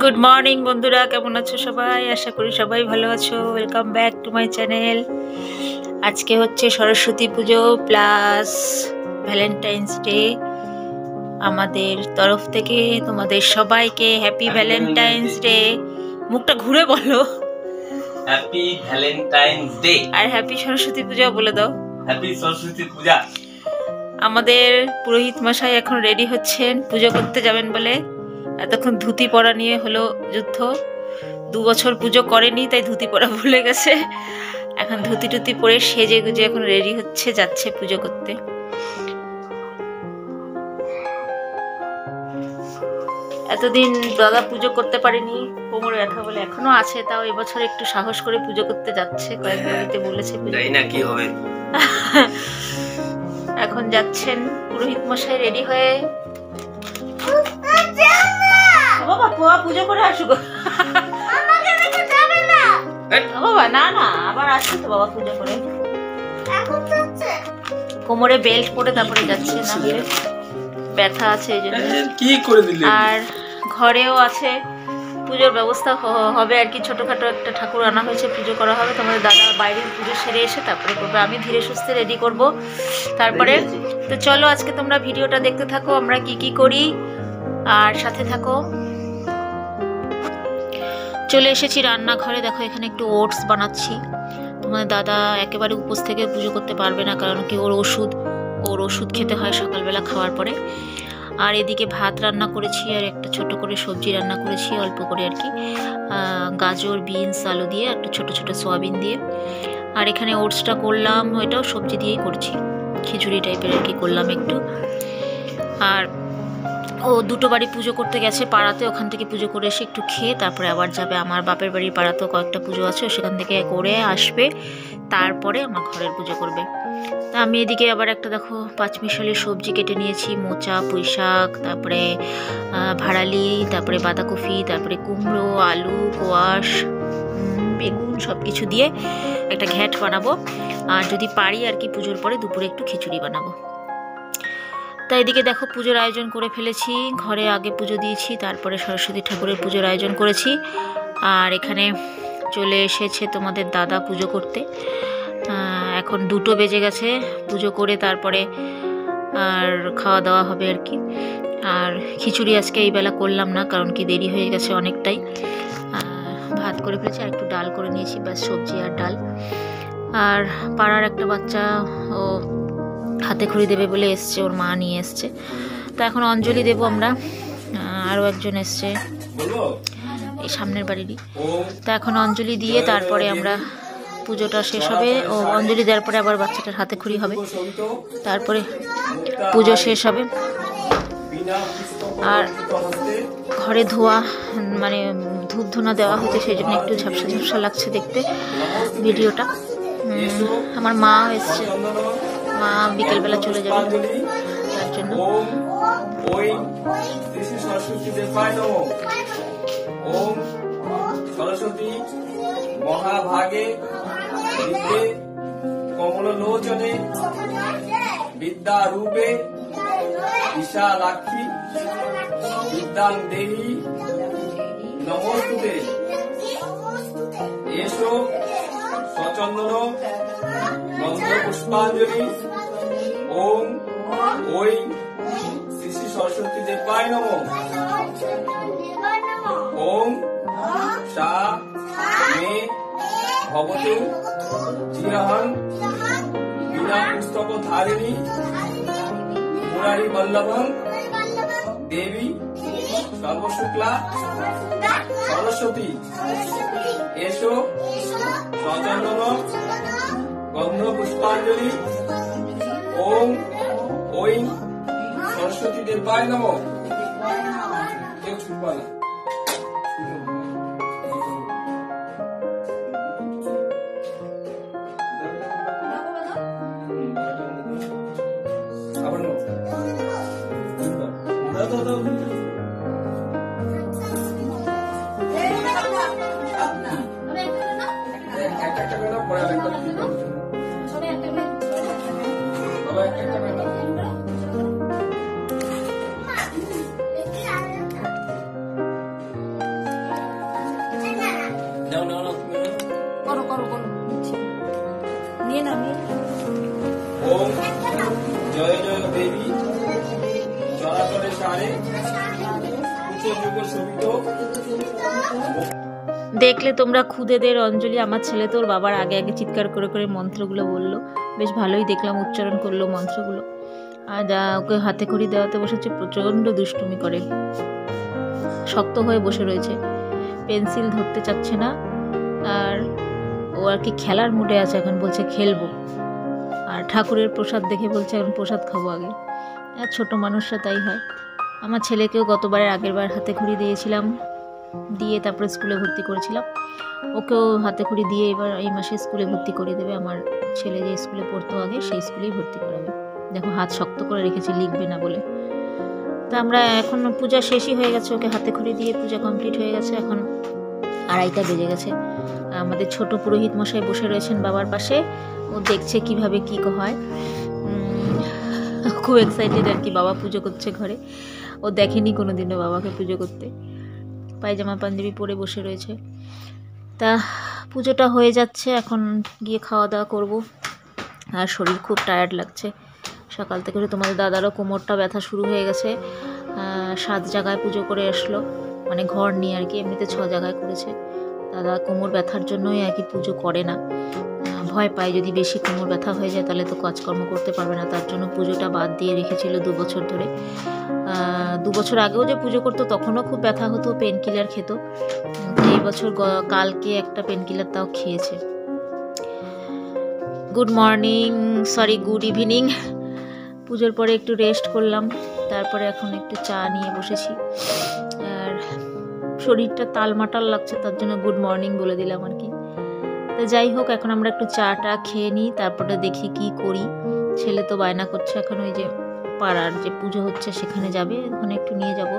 Good morning বন্ধুরা, কেমন আছো সবাই? আশা করি সবাই ভালো আছো। Welcome back to my channel. আজকে হচ্ছে সরস্বতী পুজো প্লাস ভ্যালেন্টাইন্স ডে। আমাদের তরফ থেকে তোমাদের সবাইকে হ্যাপি ভ্যালেন্টাইন্স ডে। মুখটা ঘুরে বলো হ্যাপি ভ্যালেন্টাইন্স ডে আর হ্যাপি সরস্বতী পূজা বলে দাও। হ্যাপি সরস্বতী পূজা। আমাদের পুরোহিত মশাই এখন রেডি হচ্ছেন পুজো করতে যাবেন বলে। এতক্ষণ ধুতি পরা নিয়ে হলো যুদ্ধ। 2 বছর পুজো করেনি, তাই ধুতি পরা ভুলে গেছে। এখন ধুতি টুতি পরে সেজে গুজে এখন রেডি হচ্ছে, যাচ্ছে পুজো করতে। এতদিন দাদা পুজো করতে পারেনি, কোমরে ব্যথা বলে এখনো আছে, তাও এবছর একটু সাহস করে পুজো করতে যাচ্ছে। কয়েকদিন বলেছে জানি না কি হবে। এখন যাচ্ছেন পুরোহিত মশাই রেডি হয়ে। বাবা পুজো করে আসুক। বাবা না না, আবার আসছে তো বাবা পুজো করে। কোমরে বেল্ট পরে তারপরে যাচ্ছে, না হলে ব্যথা আছে এই জন্য। কি করে দিলে? আর ঘরেও আছে পুজোর ব্যবস্থা হবে আর কি। ছোটখাটো একটা ঠাকুর আনা হয়েছে, পুজো করা হবে। তোমাদের দাদা বাইরের পুজো সেরে এসে তারপরে করবে, আমি ধীরে সুস্থে রেডি করব তারপরে। তো চলো আজকে তোমরা ভিডিওটা দেখতে থাকো, আমরা কি কি করি আর সাথে থাকো। চলে এসেছি রান্নাঘরে। দেখো এখানে একটু ওটস বানাচ্ছি। তোমাদের দাদা একেবারে উপোস থেকে পুজো করতে পারবে না, কারণ কি ওর ওষুধ খেতে হয় সকালবেলা খাওয়ার পরে। আর এদিকে ভাত রান্না করেছি, আর একটা ছোট করে সবজি রান্না করেছি, অল্প করে আর কি, গাজর, বিনস, আলু দিয়ে, একটু ছোট ছোট সোয়াবিন দিয়ে। আর এখানে ওটসটা করলাম, ওইটাও সবজি দিয়েই করছি, খিচুড়ি টাইপের আর কি করলাম একটু। আর ও দুটো বাড়ি পুজো করতে গেছে পাড়াতে, ওখান থেকে পুজো করে এসে একটু খেয়ে তারপরে আবার যাবে আমার বাপের বাড়ির পাড়াতেও কয়েকটা পুজো আছে, সেখান থেকে করে আসবে, তারপরে আমার ঘরের পুজো করবে। তা আমি এদিকে আবার একটা দেখো পাঁচমিশালি সবজি কেটে নিয়েছি, মোচা, পুঁইশাক, তারপরে ভাড়ালি, তারপরে বাঁধাকপি, তারপরে কুমড়ো, আলু, কোয়াশ, বেগুন, সব কিছু দিয়ে একটা ঘ্যাট বানাবো। আর যদি পারি আর কি পুজোর পরে দুপুরে একটু খিচুড়ি বানাবো। তাই এদিকে দেখো পুজোর আয়োজন করে ফেলেছি। ঘরে আগে পুজো দিয়েছি, তারপরে সরস্বতী ঠাকুরের পুজোর আয়োজন করেছি। আর এখানে চলে এসেছে তোমাদের দাদা পুজো করতে। এখন 2টো বেজে গেছে, পুজো করে তারপরে আর খাওয়া দাওয়া হবে আর কি। আর খিচুড়ি আজকে এই বেলা করলাম না, কারণ কি দেরি হয়ে গেছে অনেকটাই। ভাত করে ফেলেছি, আর একটু ডাল করে নিয়েছি, ব্যাস সবজি আর ডাল। আর পাড়ার একটা বাচ্চা ও হাতে খড়ি দেবে বলে এসছে, ওর মা নিয়ে এসছে। তো এখন অঞ্জলি দেবো আমরা। আরও একজন এসছে এই সামনের বাড়িরই। তো এখন অঞ্জলি দিয়ে তারপরে আমরা পুজোটা শেষ হবে। ও অঞ্জলি দেওয়ার পরে আবার বাচ্চাটার হাতে খড়ি হবে, তারপরে পুজো শেষ হবে। আর ঘরে ধোয়া মানে ধূপ ধুনা দেওয়া হতে, সেই জন্য একটু ঝাপসা ঝাপসা লাগছে দেখতে ভিডিওটা। আমার মা এসছে, মা বিকেলবেলা চলে যাবে, তার জন্য। সরস্বতী মহাভাগে বিদ্যে কমললোচনে বিদ্যারূপে বিশালাক্ষী বিদ্যাং দেহি নমস্তুতে। এসো সচন্দন গন্ধ পুষ্পাঞ্জলি। ওম ওই শ্রী শ্রী সরস্বতী দেবায় নমঃ। ওম সা মে ভবতু জিহ্বং বিনা পুস্তক ধারিণী মুরারি বল্লভং দেবী সর্বশুক্লা সরস্বতী। এসো সচন্দন গন্ধ পুষ্পাঞ্জলি। ওম ওই সরস্বতী দেবায় নমঃ। কেউ ছুটবা না। জয় জয় দেবী চরাচরে সারে উচ্চযুগ শোভিত। দেখলে তোমরা খুদেদের অঞ্জলি। আমার ছেলে তোর বাবার আগে আগে চিৎকার করে করে মন্ত্রগুলো বললো, বেশ ভালোই দেখলাম উচ্চারণ করলো মন্ত্রগুলো। আর যা ওকে হাতে খড়ি দেওয়াতে বসেছে, প্রচণ্ড দুষ্টুমি করে, শক্ত হয়ে বসে রয়েছে, পেন্সিল ধরতে চাচ্ছে না। আর ও আর কি খেলার মুডে আছে, এখন বলছে খেলবো। আর ঠাকুরের প্রসাদ দেখে বলছে এখন প্রসাদ খাবো আগে। আর ছোট মানুষরা তাই হয়। আমার ছেলেকেও গতবারের আগের বার হাতে খড়ি দিয়েছিলাম, দিয়ে তারপরে স্কুলে ভর্তি করেছিলাম। ওকেও হাতে খড়ি দিয়ে এবার এই মাসে স্কুলে ভর্তি করে দেবে। আমার ছেলে যে স্কুলে পড়তো আগে সেই স্কুলেই ভর্তি করাবে। দেখো হাত শক্ত করে রেখেছি, লিখবে না বলে। তা আমরা এখন পূজা শেষই হয়ে গেছে, ওকে হাতে খড়ি দিয়ে পূজা কমপ্লিট হয়ে গেছে। এখন 2:30 বেজে গেছে। আমাদের ছোট পুরোহিত মশাই বসে রয়েছেন বাবার পাশে, ও দেখছে কিভাবে কি হয়। খুব এক্সাইটেড আর কি, বাবা পুজো করছে ঘরে। ও দেখেনি কোনোদিনও বাবাকে পুজো করতে। পায়জামা পাঞ্জাবি পরে বসে রয়েছে। তা পুজোটা হয়ে যাচ্ছে, এখন গিয়ে খাওয়া দাওয়া করবো। আর শরীর খুব টায়ার্ড লাগছে সকাল থেকে। তোমাদের দাদারও কোমরটা ব্যথা শুরু হয়ে গেছে। 7 জায়গায় পুজো করে আসলো, মানে ঘর নিয়ে আর কি, এমনিতে 6 জায়গায় করেছে। দাদা কোমর ব্যথার জন্যই আর কি পুজো করে না, ভয় পায় যদি বেশি কোমর ব্যথা হয়ে যায় তাহলে তো কাজকর্ম করতে পারবে না। তার জন্য পুজোটা বাদ দিয়ে রেখেছিল 2 বছর ধরে। 2 বছর আগেও যে পুজো করতো তখনও খুব ব্যথা হতো, পেন কিলার খেত। এই বছর কালকে একটা পেন কিলার তাও খেয়েছে। Good morning, sorry good evening. পুজোর পরে একটু রেস্ট করলাম, তারপরে এখন একটু চা নিয়ে বসেছি। আর শরীরটা তালমাটাল লাগছে, তার জন্য গুড মর্নিং বলে দিলাম আর কি। তো যাই হোক, এখন আমরা একটু চাটা খেয়ে নিই, তারপরে দেখি কি করি। ছেলে তো বায়না করছে এখন ওই যে পাড়ার যে পুজো হচ্ছে সেখানে যাবে, ওখানে একটু নিয়ে যাব।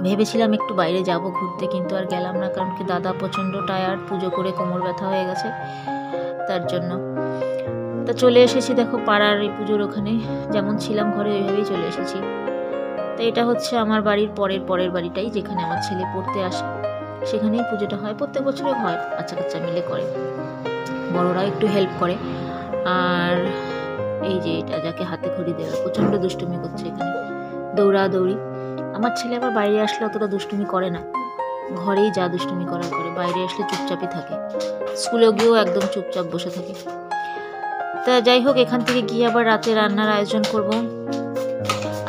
ভেবেছিলাম একটু বাইরে যাব ঘুরতে, কিন্তু আর গেলাম না, কারণ কি দাদা প্রচণ্ড টায়ার্ড, পুজো করে কোমর ব্যথা হয়ে গেছে তার জন্য। তা চলে এসেছি দেখো পাড়ার এই পুজোর ওখানে, যেমন ছিলাম ঘরে ওইভাবেই চলে এসেছি। তো এটা হচ্ছে আমার বাড়ির পরের বাড়িটাই, যেখানে আমার ছেলে পড়তে আসে, সেখানেই পুজোটা হয়। প্রত্যেক বছরই হয়, বাচ্চা কাচ্চা মিলে করে, বড়রাও একটু হেল্প করে। আর এই যে এটা যাকে হাতে খড়ি দেওয়া, প্রচণ্ড দুষ্টুমি করছে এখানে, দৌড়াদৌড়ি। আমার ছেলে আবার বাইরে আসলে অতটা দুষ্টুমি করে না, ঘরেই যা দুষ্টুমি করার করে, বাইরে আসলে চুপচাপই থাকে। স্কুলেও গিয়েও একদম চুপচাপ বসে থাকে। তা যাই হোক, এখান থেকে গিয়ে আবার রাতে রান্নার আয়োজন করব।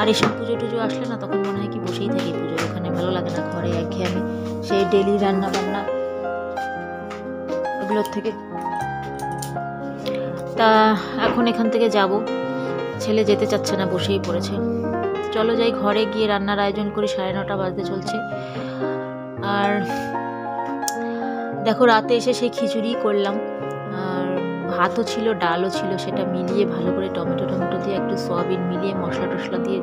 আর এসব পুজো টুজো আসলে না তখন মনে হয় কি বসেই থাকি পুজোর ওখানে, ভালো লাগে না ঘরে একঘেয়েমি, সেই ডেলি রান্না বান্না ওগুলোর থেকে। তা এখন এখান থেকে যাব, ছেলে যেতে চাচ্ছে না, বসেই পড়েছে। চলো যাই ঘরে গিয়ে রান্নার আয়োজন করি, 9:30 বাজতে চলছে। আর দেখো রাতে এসে সেই খিচুড়ি করলাম, আর ভাতও ছিল, ডালও ছিল, সেটা মিলিয়ে ভালো করে টমেটো দিয়ে একটু সয়াবিন মিলিয়ে মশলা টশলা দিয়ে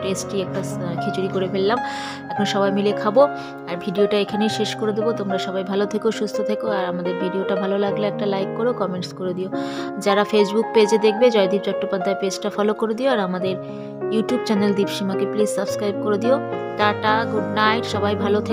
টেস্টি একটা খিচুড়ি করে ফেললাম। এখন সবাই মিলে খাবো। আর ভিডিওটা এখানেই শেষ করে দেবো। তোমরা সবাই ভালো থেকো, সুস্থ থেকো। আর আমাদের ভিডিওটা ভালো লাগলে একটা লাইক করো, কমেন্টস করে দিও। যারা ফেসবুক পেজে দেখবে, জয়দীপ চট্টোপাধ্যায় পেজটা ফলো করে দিও। আর আমাদের ইউটিউব চ্যানেল দীপসীমাকে প্লিজ সাবস্ক্রাইব করে দিও। টাটা, গুড নাইট, সবাই ভালো থেকো।